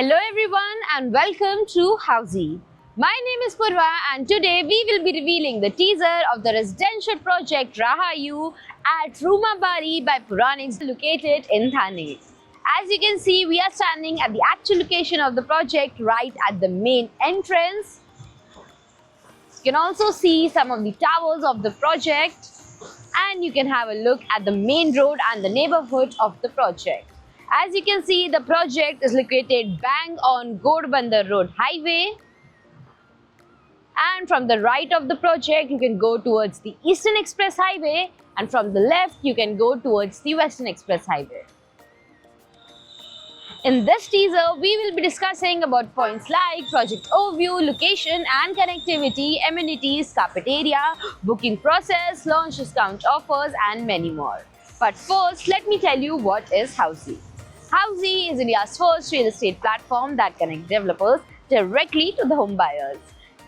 Hello everyone and welcome to Housey. My name is Purva and today we will be revealing the teaser of the residential project Rahayu at Rumabari by Puranics located in Thane. As you can see, we are standing at the actual location of the project right at the main entrance. You can also see some of the towers of the project and you can have a look at the main road and the neighborhood of the project. As you can see, the project is located bang on Ghodbunder Road Highway. And from the right of the project, you can go towards the Eastern Express Highway. And from the left, you can go towards the Western Express Highway. In this teaser, we will be discussing about points like project overview, location and connectivity, amenities, carpet area, booking process, launch discount offers and many more. But first, let me tell you what is Housey. Housey is India's first real estate platform that connects developers directly to the home buyers,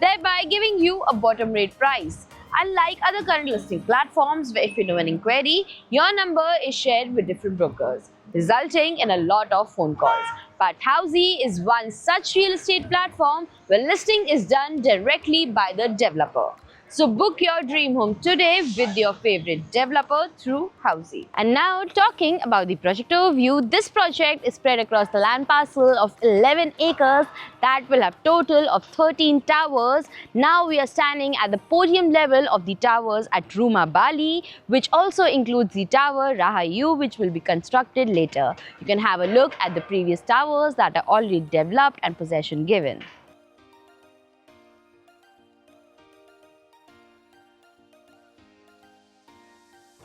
thereby giving you a bottom rate price. Unlike other current listing platforms where if you do an inquiry, your number is shared with different brokers, resulting in a lot of phone calls. But Housey is one such real estate platform where listing is done directly by the developer. So book your dream home today with your favorite developer through Housey. And now talking about the project overview, this project is spread across the land parcel of 11 acres that will have total of 13 towers. Now we are standing at the podium level of the towers at Rumabari, which also includes the tower Rahayu, which will be constructed later. You can have a look at the previous towers that are already developed and possession given.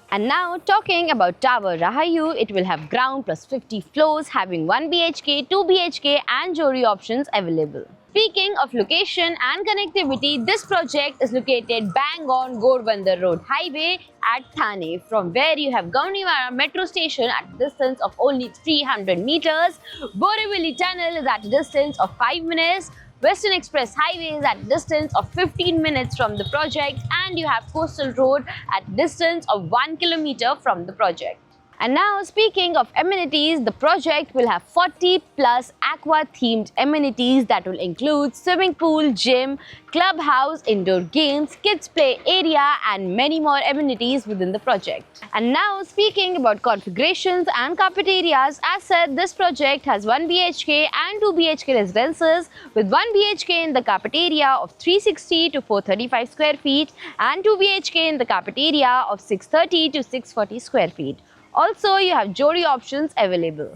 And now talking about Tower Rahayu, it will have ground plus 50 floors having 1 BHK, 2 BHK and Jodi options available. Speaking of location and connectivity, this project is located bang on Ghodbunder Road Highway at Thane, from where you have Gauniwara metro station at a distance of only 300 meters. Borivali Tunnel is at a distance of 5 minutes. Western Express Highway is at a distance of 15 minutes from the project, and you have Coastal Road at a distance of 1 kilometer from the project. And now speaking of amenities, the project will have 40 plus aqua themed amenities that will include swimming pool, gym, clubhouse, indoor games, kids play area and many more amenities within the project. And now speaking about configurations and carpet areas, as said, this project has 1 BHK and 2 BHK residences with 1 BHK in the carpet area of 360 to 435 square feet and 2 BHK in the carpet area of 630 to 640 square feet. Also, you have Jodi options available.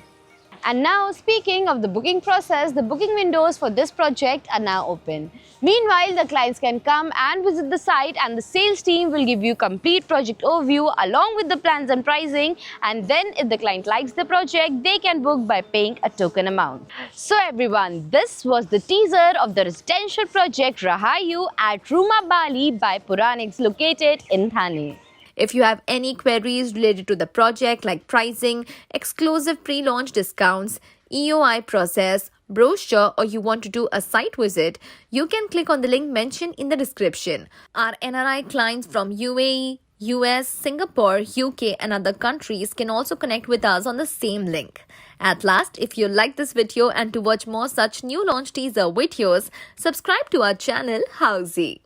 And now speaking of the booking process, the booking windows for this project are now open. Meanwhile, the clients can come and visit the site and the sales team will give you complete project overview along with the plans and pricing, and then if the client likes the project, they can book by paying a token amount. So everyone, this was the teaser of the residential project Rahayu at Rumabari by Puranics located in Thane. If you have any queries related to the project like pricing, exclusive pre-launch discounts, EOI process, brochure, or you want to do a site visit, you can click on the link mentioned in the description. Our NRI clients from UAE, US, Singapore, UK and other countries can also connect with us on the same link. At last, if you like this video and to watch more such new launch teaser videos, subscribe to our channel Housey.